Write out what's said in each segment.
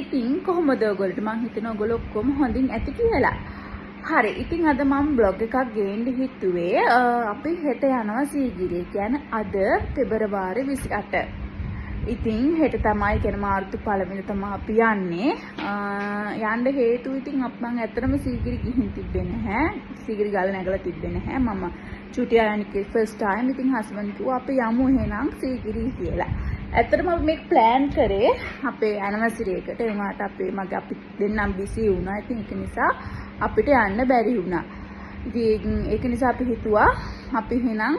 ඉතින් කොහොමද ඔයගොල්ලෝ මං හිතනවා ඔයගොල්ලෝ ඔක්කොම හොඳින් ඇති කියලා. හරි. ඉතින් අද මම බ්ලොග් එකක් ගේන්න හිතුවේ අපි හෙට යනවා සීගිරිය. කියන්නේ අද පෙබරවාරි 28. ඉතින් හෙට තමයි කියන්නේ මාර්තු 1 වෙනිදා තමයි අපි යන්නේ. යන්න හේතුව ඉතින් මම ඇත්තටම සීගිරි ගිහින් තිබෙන්නේ නැහැ. සීගිරි ගාලා නැගලා තිබෙන්නේ නැහැ. මම චුටි ආයනිකේ ෆස්ට් ටයිම්. ඉතින් හස්බන්ඩ් කිව්වා අපි යමු එහෙනම් සීගිරි කියලා. ඇත්තටම මේක ප්ලෑන් කරේ අපේ ඇනිවර්සරි එකට. ඒ වුණාට අපි දෙන්නම් බිසි වුණා. ඉතින් ඒක නිසා අපිට යන්න බැරි වුණා. ඉතින් ඒක නිසා අපි හිතුවා අපි එහෙනම්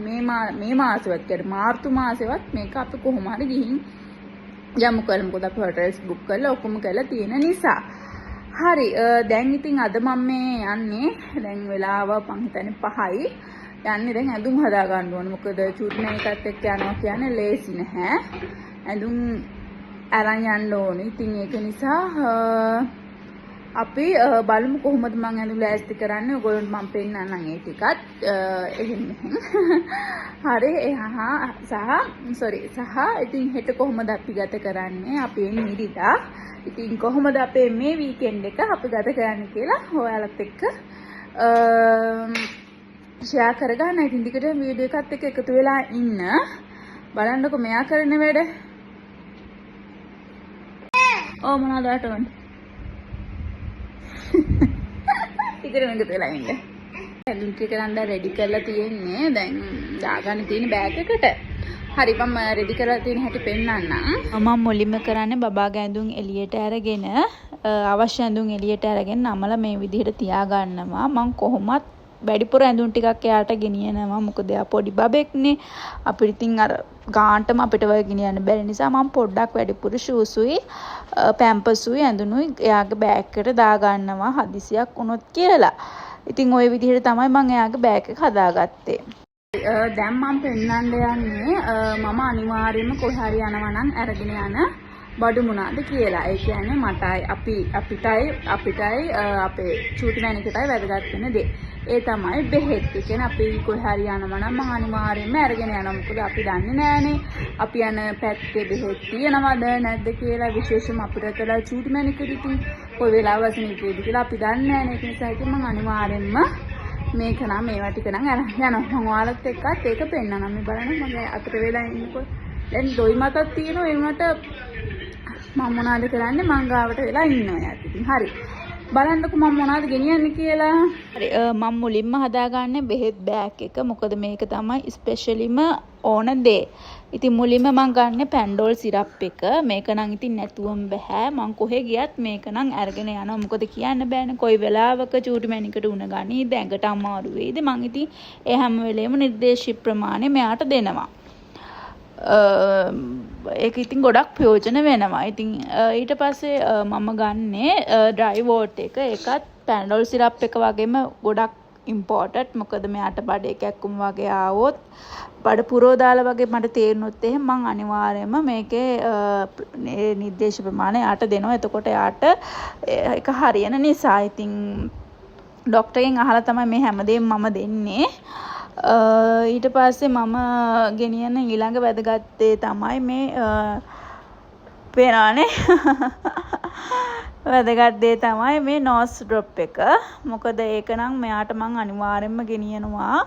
මේ මාසෙවත් කියන්නේ මාර්තු මාසෙවත් මේක අපි කොහොම හරි ගිහින් යමු කියලා. මොකද අපි හොටෙල්ස් බුක් කරලා ඔක්කොම කරලා තියෙන නිසා. හරි. දැන් ඉතින් අද මම මේ යන්නේ. දැන් වෙලාව මං හිතන්නේ 5යි. යන්නේ දැන් ඇඳුම් හදා ගන්න ඕනේ. මොකද චූට්මේකත් එක්ක යනවා කියන්නේ ලේසි නැහැ. ඇඳුම් අරන් යන්න ඕනේ. ඉතින් ඒක නිසා අපි බලමු කොහොමද මම ඇඳුම් ලෑස්ති කරන්නේ. ඔයගොල්ලන්ට මම පෙන්නන්නම් ඒ ටිකත්. එහෙම හරි. සහ ඉතින් හෙට කොහොමද අපි ගත කරන්නේ? අපි එන්නේ ඉරිදා. ඉතින් කොහොමද අපේ මේ වීකෙන්ඩ් එක අපි ගත කරන්නේ කියලා ඔයාලත් එක්ක ෂෙයා කරගන්න. ඉතින් දිගට වීඩියෝ එකත් එක්ක එකතු වෙලා ඉන්න. බලන්නකො මෙයා කරන වැඩ. මොනවද වටවන්නේ? ටිකටම එකතු වෙලා ඉන්න. ඇඳුම් ටික ගන්න රෙඩි කරලා තියෙන්නේ. දැන් දාගන්න තියෙන බෑග් එකට. හරි මම රෙඩි කරලා තියෙන හැටි පෙන්නන්නම්. මම මුලින්ම කරන්නේ බබාගේ ඇඳුම් එළියට අරගෙන අවශ්‍ය ඇඳුම් එළියට අරගෙන නමලා මේ විදිහට තියාගන්නවා. මම කොහොමත් වැඩිපුර ඇඳුම් ටිකක් එයාට ගෙනියනවා. මොකද එයා පොඩි බබෙක්නේ. අපිට ඉතින් අර ගාන්ටම අපිට වගේ ගෙනියන්න බැරි නිසා මම පොඩ්ඩක් වැඩිපුර ෂූස්ුයි පැම්පර්ස්ුයි ඇඳුනුයි එයාගේ බෑග් එකට දාගන්නවා හදිසියක් වුණොත් කියලා. ඉතින් ওই විදිහට තමයි මම එයාගේ බෑග් එක හදාගත්තේ. දැන් මම පෙන්නන්න යන්නේ මම අනිවාර්යයෙන්ම කොහේ හරි යනවා නම් අරගෙන යන බඩු මොනවාද කියලා. ඒ කියන්නේ මටයි අපිටයි අපේ චූටි මැනිකටයි වැදගත් වෙන දේ. ඒ තමයි බෙහෙත්. ඒ කියන්නේ අපි කොහේ හරි යනවා නම් මම අනිවාර්යයෙන්ම අරගෙන යනවා. මොකද අපි දන්නේ නැහනේ අපි යන පැත්තේ බෙහෙත් තියනවද නැද්ද කියලා. විශේෂයෙන්ම අපිට තලා චූටි මැනිකට ඉතින් කොයි වෙලාවක සනීපෙද කියලා අපි දන්නේ නැහනේ. ඒක නිසා ඉතින් මම අනිවාර්යයෙන්ම මේක නම් මේවා ටික නම් අරන් යනවා. මම ඔයාලත් එක්කත් ඒක පෙන්නනවා. මේ බලන්න මම අතට වෙලා ඉන්නකොට දැන් දොයි මතක් තියෙනවා. ඒ වුණාට මම මොනවද කරන්නේ මං ගාවට වෙලා ඉන්නවා යාත්. ඉතින් හරි. බලන්නකො මම මොනවද ගෙනියන්නේ කියලා. හරි. මම මුලින්ම හදාගන්නේ බෙහෙත් බෑග් එක. මොකද මේක තමයි ස්පෙෂලිම ඕන දේ. ඉතින් මුලින්ම මම ගන්න පැන්ඩෝල් සිරප් එක. මේක නම් ඉතින් නැතුවම බෑ. මං කොහෙ ගියත් මේක නම් අරගෙන යනවා. මොකද කියන්න බෑනේ කොයි වෙලාවක චූටි මැනිකට උණ ගනී දැඟට අමාරු වෙයිද. මං ඉතින් ඒ හැම වෙලේම නිර්දේශිත ප්‍රමාණය මෙයාට දෙනවා. ඒක ඉතින් ගොඩක් ප්‍රයෝජන වෙනවා. ඉතින් ඊට පස්සේ මම ගන්නේ ඩ්‍රයි වෝට් එක. ඒකත් පැන්ඩෝල් සිරප් එක වගේම ගොඩක් ඉම්පෝර්ටන්ට්. මොකද මෙයාට බඩ එකක්කුම් වගේ ආවොත් බඩ පුරෝ දාලා වගේ මට තේරුනොත් එහෙනම් මං අනිවාර්යයෙන්ම මේකේ නිර්දේශ ප්‍රමාණය යාට දෙනවා. එතකොට යාට ඒක හරියන නිසා ඉතින් ડોක්ටර්ගෙන් අහලා තමයි මේ හැමදේම මම දෙන්නේ. ඊට පස්සේ මම ගෙනියන ඊළඟ වැදගත් දේ තමයි මේ පේනවනේ වැදගත් දේ තමයි මේ නෝස් ඩ්‍රොප් එක. මොකද ඒක නම් මෙයාට මං අනිවාර්යයෙන්ම ගෙනියනවා.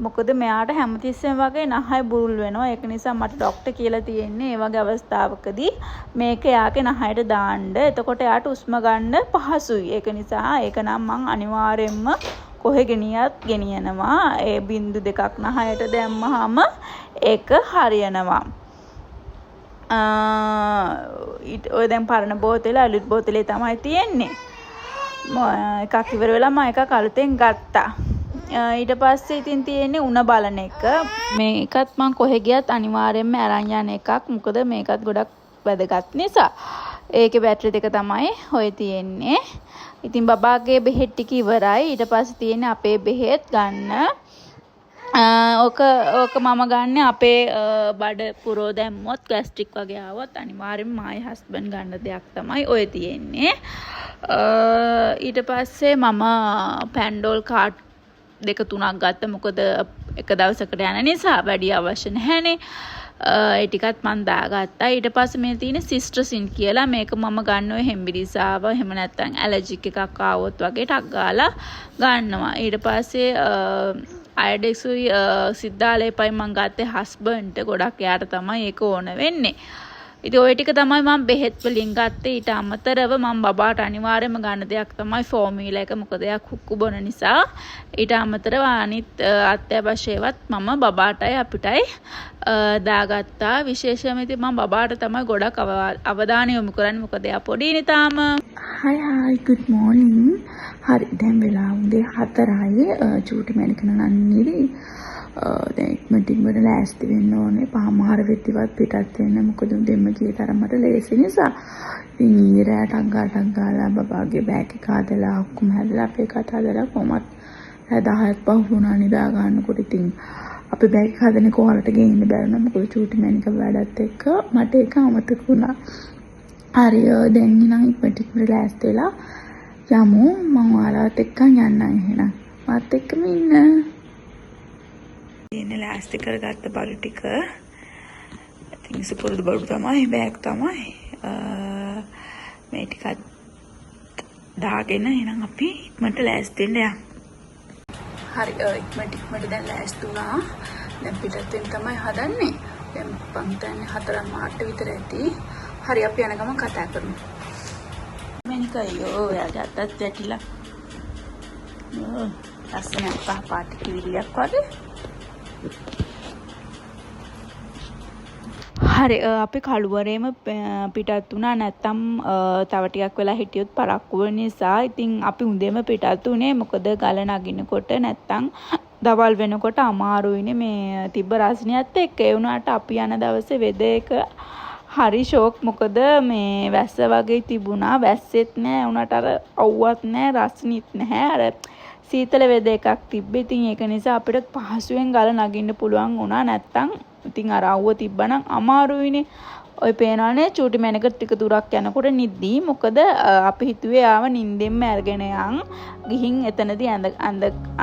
මොකද මෙයාට හැමතිස්සෙම වගේ නහය බුරුල් වෙනවා. ඒක නිසා මට ડોක්ටර් කියලා තියෙන්නේ ඒ වගේ අවස්ථාවකදී මේක යාගේ නහයට දාන්න. එතකොට යාට උස්ම ගන්න පහසුයි. ඒක නිසා ඒක නම් මං අනිවාර්යයෙන්ම කොහෙ ගෙනියත් ගෙනියනවා. ඒ බින්දු දෙකක් නහයට දැම්මහම ඒක හරියනවා. ඔය දැන් පරණ බෝතලේ අලුත් බෝතලේ තමයි තියෙන්නේ. එකක් ඉවර වෙලා මම එකක් අලුතෙන් ගත්තා. ඊට පස්සේ ඉතින් තියෙන්නේ උණ බලන එක. මේකත් මම කොහෙ ගියත් අනිවාර්යයෙන්ම අරන් යන එකක්. මොකද මේකත් ගොඩක් වැදගත් නිසා. ඒකේ බැටරි දෙක තමයි ඔය තියෙන්නේ. ඉතින් බබාගේ බෙහෙත් ටික ඉවරයි. ඊට පස්සේ තියෙන්නේ අපේ බෙහෙත් ගන්න. ඕක මම ගන්න අපේ බඩ පුරෝ දැම්මොත් ගෑස්ට්‍රික් වගේ ආවොත් අනිවාර්යෙන්ම මායි හස්බන්ඩ් ගන්න දෙයක් තමයි ඔය තියෙන්නේ. ඊට පස්සේ මම පැන්ඩෝල් කාඩ් දෙක තුනක් ගත්තා. මොකද එක දවසකට යන නිසා වැඩි අවශ්‍ය නැහැනේ. ඒ ටිකත් මම දාගත්තා. ඊට පස්සේ මේ තියෙන සිස්ට්‍රසින් කියලා මේක මම ගන්න ඔය හෙම්බිරිසාව එහෙම නැත්නම් ඇලර්ජික් එකක් ආවොත් වගේ ටක් ගාලා ගන්නවා. ඊට පස්සේ අයඩෙක්සුයි සිද්ධාලේපයි මම ගත්තේ හස්බන්ඩ්ට. ගොඩක් එයාට තමයි ඒක ඕන වෙන්නේ. ඉතින් ওই ටික තමයි මම බෙහෙත් වලින් ගත්තේ. ඊට අමතරව මම බබාට අනිවාර්යයෙන්ම ගන්න දෙයක් තමයි ෆෝමියුලා එක. මොකද එයා කුක්කු බොන නිසා. ඊට අමතරව අනිත් අත්‍යවශ්‍යවත් මම බබාටයි අපිටයි දාගත්තා. විශේෂයෙන්ම ඉතින් මම බබාට තමයි ගොඩක් අවධානය යොමු කරන්නේ. මොකද එයා පොඩිනේ තාම. Hi, good morning. හරි දැන් වෙලා උදේ 4යි. චූටි මැනිකන නන්නේදී දැන් ඉක්මනට ලෑස්ති වෙන්න ඕනේ. පහමාර වෙද්දිවත් පිටත් වෙන්න. මොකද දෙන්න කී තරමට ලේසි නිසා. ඉතින් ඊරාටක් ගාලා බබාගේ බෑග් එක හදලා ඔක්කොම හදලා අපේ කත හදලා කොහොමත් 10ක් පහ වුණා නිදා ගන්නකොට. ඉතින් අපි බෑග් එක හදන්නේ කොහලට ගෙන්න බැරුණා. මොකද චූටි මැනික වැඩත් එක්ක මට ඒක අමතක වුණා. හරි දැන් ඉතින් ඉක්මනට ලෑස්ති වෙලා යමු. මම ඔයාලත් එක්ක යන්නම් එහෙනම්. මාත් එක්කම ඉන්න. ඉන්නේ ලෑස්ති කරගත්ත බඩු ටික. ඉතින් සුපුරුදු බඩු තමයි බෑග් තමයි. මේ ටිකත් දාගෙන එහෙනම් අපි ඉක්මනට ලෑස්ති වෙන්න යමු. හරි ඉක්මනට දැන් ලෑස්ති වුණා. දැන් පිටත් වෙන්න තමයි හදන්නේ. දැන් පන්තන්නේ 4:00 විතර ඇති. හරි අපි යන ගමන් කතා කරමු. මැනික අයියෝ එයාගේ අතත් වැටිලා. ලස්සන පහ පාට කිවිලියක් වගේ. හරි අපි කළුවරේම පිටත් වුණා. නැත්තම් තව ටිකක් වෙලා හිටියොත් පරක්කු වෙන නිසා. ඉතින් අපි උදේම පිටත් උනේ. මොකද ගල නගිනකොට නැත්තම් දවල් වෙනකොට අමාරුයිනේ මේ තිබ්බ රස්නියත් එක්ක. ඒ වුණාට අපි යන දවසේ වෙද එක හරි ෂෝක්. මොකද මේ වැස්ස වගේ තිබුණා. වැස්සෙත් නෑ. උනට අර අවුවත් නෑ. රස්නිත් නැහැ. අර සීතල වෙද එකක් තිබ්බේ. ඉතින් ඒක නිසා අපිට පහසුවෙන් ගල නගින්න පුළුවන් වුණා. නැත්තම් ඉතින් අර අවුව තිබ්බනම් අමාරුයිනේ. ඔය පේනවනේ චූටි මැනික ටික දුරක් යනකොට නිද්දී. මොකද අපි හිතුවේ ආව නින්දෙන්ම අරගෙන යන් ගිහින් එතනදී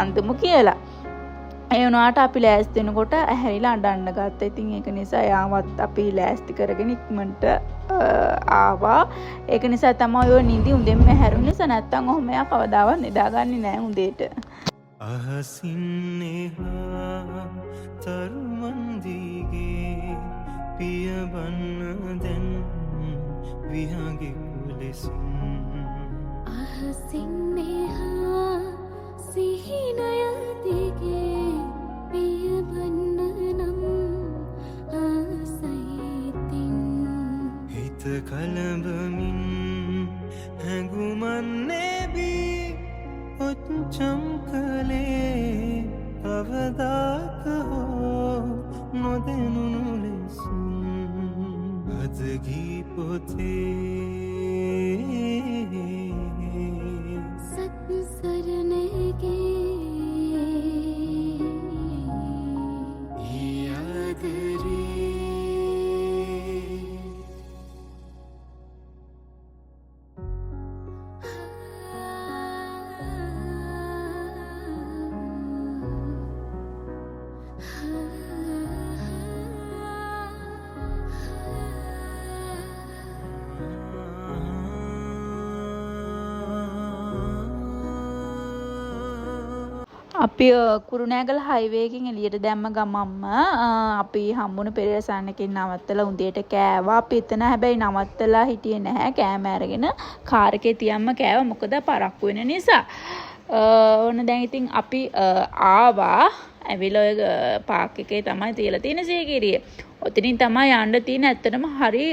අඳමු කියලා. ඒ වුණාට අපි ලෑස්ති වෙනකොට ඇහැරිලා අඬන්න ගත්තා. ඉතින් ඒක නිසා යාවත් අපි ලෑස්ති කරගෙන ඉක්මනට ආවා. ඒක නිසා තමයි ඔය නිදි උදෙන්ම හැරුණේ. නැත්තම් ඔහොම එයා කවදාවත් නිදාගන්නේ නැහැ උදේට. අහසින්නේහා තරුවන් දිගේ පියවන්න දැන් විහගේ කුලෙසින්. අහසින්නේහා සිහිනය දිගේ පියවන්න නම් ආසයිතින්. හිත කලඹමින් හැඟුමන්නේ බී ඔච්චම් කලේ අවදාක හෝ නොදෙනුණු ලෙසින්. අදගී පොතේ සත්සරණගේ යාදරේ. අපි කුරුණෑගල හයිවේ එකකින් එළියට දැම්ම ගමම්ම අපි හම්බුණු පෙරේසන්නකින් නවත්තලා උදේට කෑවා. අපි එතන හැබැයි නවත්තලා හිටියේ නැහැ. කෑම අරගෙන කාර් එකේ තියම්ම කෑවා. මොකද පරක්කු වෙන නිසා. ඕන දැන් ඉතින් අපි ආවා. ඇවිල්ලා ඔය පාක් එකේ තමයි තියලා තියෙන සීගිරිය. ඔතනින් තමයි යන්න තියෙන. ඇත්තටම හරි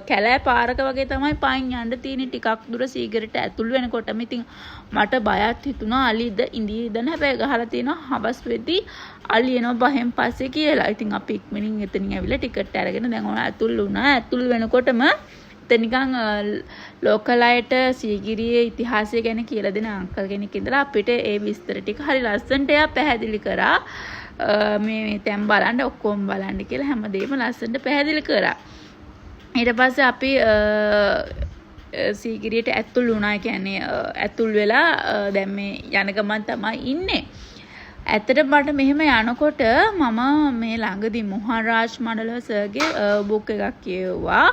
කැලෑ පාරක වගේ තමයි පයින් යන්න තියෙන. ටිකක් දුර සීගිරට ඇතුල් වෙනකොටම ඉතින් මට බයත් හිතුණා. අලිද ඉඳීද හැබැයි ගහලා තියෙනවා හවස් වෙද්දී අලි එනවා බහෙන් පස්සේ කියලා. ඉතින් අපි ඉක්මනින් එතනින් ඇවිල්ලා ටිකට් අරගෙන දැන් ඔය ඇතුල් වුණා. ඇතුල් වෙනකොටම නිකන් ලෝකල් අයට සීගිරියේ ඉතිහාසය ගැන කියලා දෙන අංකල් කෙනෙක් ඉඳලා අපිට ඒ විස්තර ටික හරි ලස්සනට එයා පැහැදිලි කරා. මේ තැන් බලන්න ඔක්කොම බලන්න කියලා හැමදේම ලස්සනට පැහැදිලි කරා. ඊට පස්සේ අපි සීගිරියට ඇතුල් වුණා. කියන්නේ ඇතුල් වෙලා දැන් මේ යන ගමන් තමයි ඉන්නේ. ඇත්තට මට මෙහෙම යනකොට මම මේ ළඟදී මොහන් රාජ් මඩල සර්ගේ බුක් එකක් කියවුවා.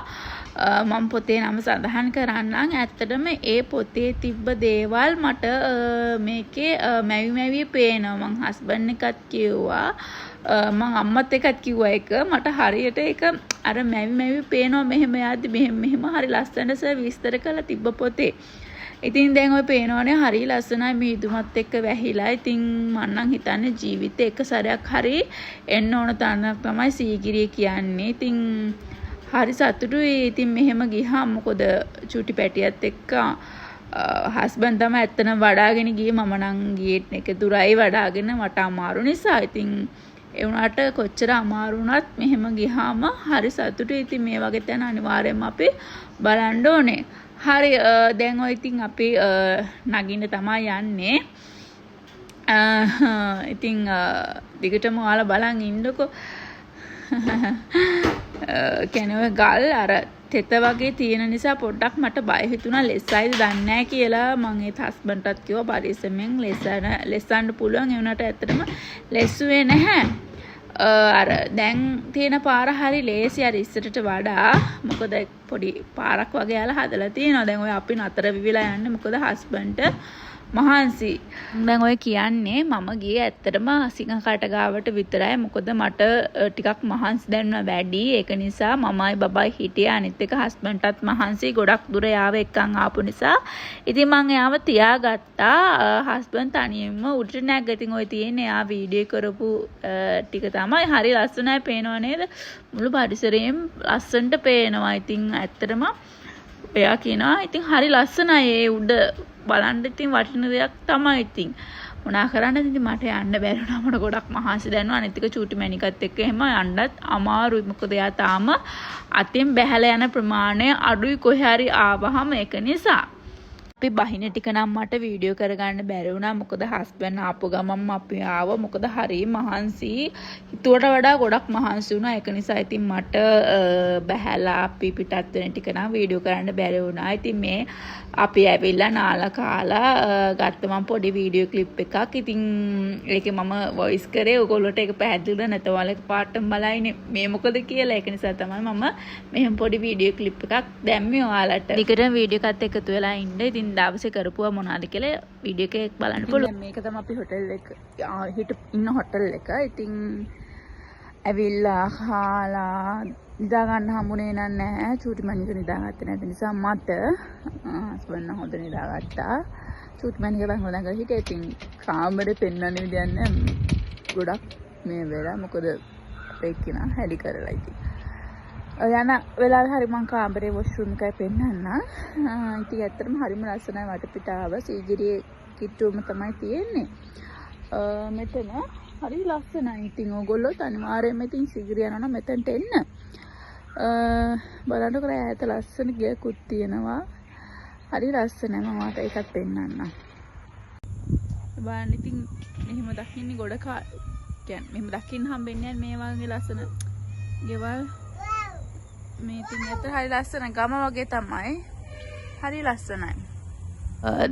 මම පොතේ නම සඳහන් කරන්නම්. ඇත්තටම ඒ පොතේ තිබ්බ දේවල් මට මේකේ මැවි පේනවා. මං හස්බන්ඩ් එකත් කිව්වා. මං අම්මත් එකත් කිව්වා එක. මට හරියට ඒක අර මැවි පේනවා මෙහෙම යද්දි මෙහෙම හරි ලස්සනට සර් විස්තර කරලා තිබ්බ පොතේ. ඉතින් දැන් ඔය පේනවනේ හරි ලස්සනයි මිහිදුමත් එක්ක වැහිලා. ඉතින් මම නම් හිතන්නේ ජීවිතේ එක සැරයක් හරි එන්න ඕන තරණක් තමයි සීගිරිය කියන්නේ. ඉතින් හරි සතුටුයි. ඉතින් මෙහෙම ගියාම මොකද චූටි පැටියත් එක්ක හස්බන්ඩ් තමයි ඇත්තටම වඩාගෙන ගියේ. මම නම් ගේට් එක දුරයි වඩාගෙන මට අමාරු නිසා. ඉතින් ඒ වුණාට කොච්චර අමාරු වුණත් මෙහෙම ගියාම හරි සතුටුයි. ඉතින් මේ වගේ තැන අනිවාර්යයෙන්ම අපි බලන්න ඕනේ. හරි දැන් ඔය ඉතින් අපි නගින්න තමයි යන්නේ. ඉතින් දිගටම ඔයාලා බලන් ඉන්නකෝ. කියන්නේ ගල් අර තෙත වගේ තියෙන නිසා පොඩ්ඩක් මට බය හිතුණා ලෙස්සයිද දන්නේ නැහැ කියලා. මම ඒත් හස්බන්ඩ්ටත් කිව්වා පරිස්සමෙන් ලෙස්සන්න පුළුවන්. ඒ වුණාට ඇත්තටම ලෙස්සුවේ නැහැ. අර දැන් තියෙන පාර හරි ලේසි අර ඉස්සරට වඩා. මොකද පොඩි පාරක් වගේ යාලා හදලා තියෙනවා. දැන් ඔය අපි නතර විවිලා යන්නේ මොකද හස්බන්ඩ්ට මහන්සි. දැන් ඔය කියන්නේ මම ගියේ ඇත්තටම සිංහකට ගාවට විතරයි. මොකද මට ටිකක් මහන්සි දැනුණා වැඩි. ඒක නිසා මමයි බබයි හිටියේ. අනිත් එක හස්බන්ඩ්ටත් මහන්සි. ගොඩක් දුර යාව එක්කන් ආපු නිසා. ඉතින් මම එයාව තියාගත්තා. හස්බන්ඩ් තනියම උඩට නැග්ගා. ඉතින් ඔය තියෙන්නේ එයා වීඩියෝ කරපු ටික තමයි. හරි ලස්සනයි පේනව නේද? මුළු පරිසරයම ලස්සනට පේනවා. ඉතින් ඇත්තටම එයා කියනවා ඉතින් හරි ලස්සනයි. ඒ උඩ බලන්න ඉතින් වටින දෙයක් තමයි. ඉතින් මොනා කරන්නද ඉතින් මට යන්න බැරි වුණා. මට ගොඩක් මහන්සි දැනුණා. අනිත් එක චූටි මැනිකත් එක්ක එහෙම යන්නත් අමාරුයි. මොකද එයා තාම අතින් බැහැලා යන ප්‍රමාණය අඩුයි කොහේ හරි ආවහම. ඒක නිසා අපි බහින ටික නම් මට වීඩියෝ කරගන්න බැරි වුණා. මොකද හස්බන්ඩ් ආපු ගමන් අපි ආව. මොකද හරි මහන්සි. හිතුවට වඩා ගොඩක් මහන්සි වුණා. ඒක නිසා ඉතින් මට බැහැලා අපි පිටත් වෙන ටික නම් වීඩියෝ කරන්න බැරි වුණා. ඉතින් මේ අපි ඇවිල්ලා නාලා කාලා ගත්ත මම පොඩි වීඩියෝ ක්ලිප් එකක්. ඉතින් ඒකේ මම වොයිස් කරේ. ඔයගොල්ලෝට ඒක පැහැදිලිද නැත ඔයාලා පාටම බලයිනේ මේ මොකද කියලා. ඒක නිසා තමයි මම මෙහෙම පොඩි වීඩියෝ ක්ලිප් එකක් දැම්මේ ඔයාලට. ඊකට වීඩියෝ එකත් එකතු වෙලා ඉන්න. ඉතින් දවසේ කරපුවා මොනවද කියලා වීඩියෝ එකේ බලන්න පුළුවන්. මේක තමයි අපි හොටෙල් එක ඉන්න හොටෙල් එක. ඉතින් ඇවිල්ලා කාලා නිදා ගන්න හම්බුනේ නැහැ. චූටි මණික නිදාගත්තේ නැති නිසා මට හස්බන්ඩ් හොඳ නිදාගත්තා. චූටි මණික බං හොදන් හිටියේ. ඉතින් කාමරේ පෙන්නන්න විදියක් නැහැ. ගොඩක් මේ වෙලා මොකද ඒකිනා හැලි කරලා ඉතින් යන වෙලාවේ හරි මං කාමරේ වොෂ්රූම් එකයි පෙන්නන්න. ඉතින් ඇත්තටම හරිම ලස්සනයි වටපිටාව. සීගිරියේ කිට්ටුවම තමයි තියෙන්නේ. මෙතන හරි ලස්සනයි. ඉතින් ඕගොල්ලොත් අනිවාර්යයෙන්ම ඉතින් සීගිරිය යනවා නම් මෙතනට එන්න. බලන්නකො ඈත ලස්සන ගියකුත් තියෙනවා. හරි ලස්සනයි. මම මට ඒකත් පෙන්නන්නම්. බලන්න ඉතින් මෙහෙම දකින්නේ ගොඩ කියන්නේ මෙහෙම දකින්න හම්බෙන්නේ මේ වගේ ලස්සන ගෙවල්. මේ ඉතින් ඇත්තට හරි ලස්සන ගම වගේ තමයි. හරි ලස්සනයි.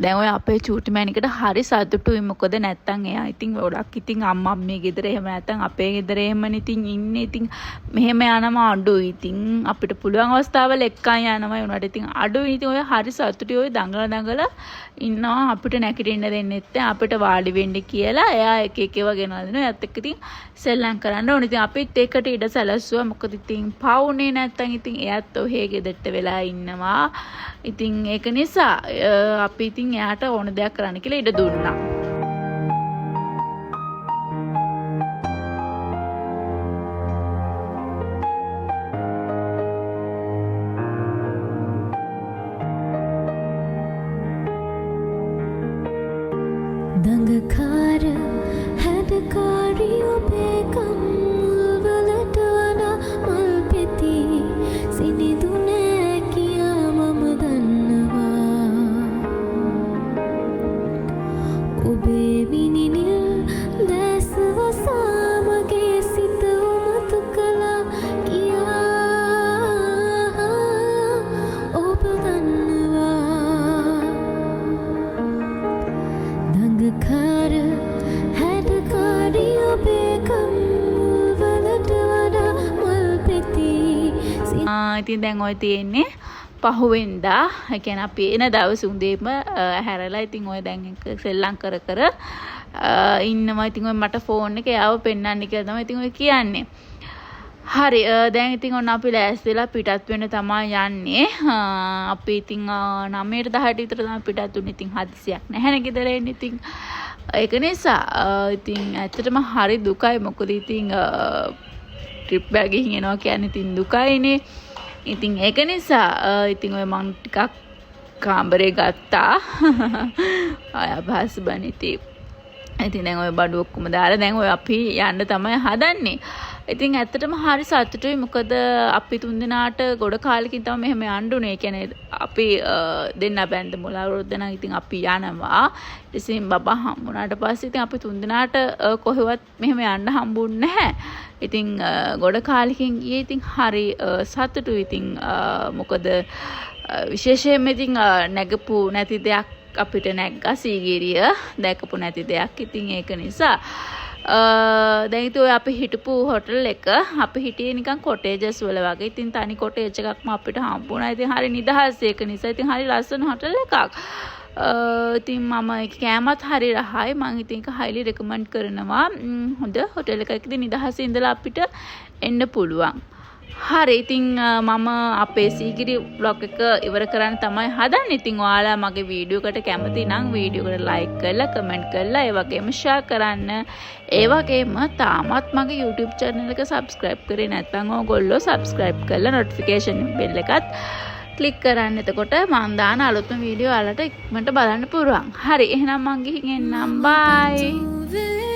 දැන් ඔය අපේ චූටි මැනිකට හරි සතුටුයි. මොකද නැත්තම් එයා ඉතින් ගොඩක් ඉතින් අම්මා මේ ගෙදර එහෙම නැත්තම් අපේ ගෙදර එහෙමනේ ඉතින් ඉන්නේ. ඉතින් මෙහෙම යනවා අඩුයි. ඉතින් අපිට පුළුවන් අවස්ථාවල එක්කන් යනවා. උනාට ඉතින් අඩුයි. ඉතින් ඔය හරි සතුටුයි. ඔය දඟල ඉන්නවා. අපිට නැගිටින්න දෙන්නෙත් නැහැ. අපිට වාඩි වෙන්න කියලා එයා එක එක ඒවා ගෙනලා දෙනවා. එයාත් එක්ක ඉතින් සෙල්ලම් කරන්න ඕනේ. ඉතින් අපිත් ඒකට ඉඩ සැලසුවා. මොකද ඉතින් පවුනේ නැත්තම් ඉතින් එයාත් ඔහේ ගෙදරට වෙලා ඉන්නවා. ඉතින් ඒක නිසා අපි ඉතින් එයාට ඕන දෙයක් කරන්න කියලා ඉඩ දුන්නා. දඟකාර හැඩකාරී ඔබේ කම්වලට වඩා මල් පෙති සිනිදු නෑ කියා මම දන්නවා. ඔබේ විනිනිල් දැස්ව සාමගේ සිත උමතු කළා කියා ඔබ දන්නවා. දඟකාර හැඩකාර ඉතින් දැන් ඔය තියෙන්නේ පහුවෙන්දා. ඒ කියන්නේ අපි එන දවස් උදේම හැරලා ඉතින් ඔය දැන් සෙල්ලම් කර කර ඉන්නවා. ඉතින් ඔය මට ෆෝන් එකේ ආව පෙන්නන්න කියලා තමයි ඉතින් ඔය කියන්නේ. හරි දැන් ඉතින් ඔන්න අපි ලෑස්තිලා පිටත් වෙන්න තමයි යන්නේ. අපි ඉතින් 9ට 10ට විතර තමයි පිටත් උනේ. ඉතින් හදිසියක් නැහැ ගෙදර එන්න. ඉතින් ඒක නිසා ඉතින් ඇත්තටම හරි දුකයි. මොකද ඉතින් ට්‍රිප් එක ගිහින් එනවා කියන්නේ ඉතින් දුකයිනේ. ඉතින් ඒක නිසා ඉතින් ඔය මං ටිකක් කාමරේ ගත්තා. අය අභාස බනිති. ඉතින් දැන් ඔය බඩු ඔක්කොම දාලා දැන් ඔය අපි යන්න තමයි හදන්නේ. ඉතින් ඇත්තටම හරි සතුටුයි. මොකද අපි තුන්දෙනාට ගොඩ කාලෙකින් තමයි මෙහෙම යන්න උනේ. ඒ කියන්නේ අපි දෙන්න බැන්ද මොළවරුද්ද නම් ඉතින් අපි යනවා. ඉතින් බබා හම්බුනාට පස්සේ ඉතින් අපි තුන්දෙනාට කොහෙවත් මෙහෙම යන්න හම්බුන්නේ නැහැ. ඉතින් ගොඩ කාලෙකින් ගියේ ඉතින් හරි සතුටුයි. ඉතින් මොකද විශේෂයෙන්ම ඉතින් නැගපු නැති දෙයක් අපිට නැග්ගා සීගිරිය. දැකපු නැති දෙයක්. ඉතින් ඒක නිසා දැන් ඉතින් ඔය අපි හිටපු හොටල් එක අපි හිටියේ නිකන් කොටේජස් වල වගේ. ඉතින් තනි කොටේජ් එකක්ම අපිට හම්බුණා. ඉතින් හරි නිදහස් ඒක නිසා. ඉතින් හරි ලස්සන හොටල් එකක්. ඉතින් මම කෑමත් හරි රහයි. මම ඉතින් ඒක highly recommend කරනවා. හොඳ හොටල් එකකදී නිදහසේ ඉඳලා අපිට එන්න පුළුවන්. හරි ඉතින් මම අපේ සීගිරි vlog එක ඉවර කරන්න තමයි හදන්නේ. ඉතින් ඔයාලා මගේ වීඩියෝ එකට කැමති නම් වීඩියෝ එකට like කරලා comment කරලා ඒ වගේම share කරන්න. ඒ වගේම තාමත් මගේ YouTube channel එක subscribe කරේ නැත්නම් ඕගොල්ලෝ subscribe කරලා notification bell එකත් click කරන්න. එතකොට මම දාන අලුත්ම වීඩියෝ ඔයාලට ඉක්මනට බලන්න පුළුවන්. හරි එහෙනම් මම ගිහින් එන්නම්. bye.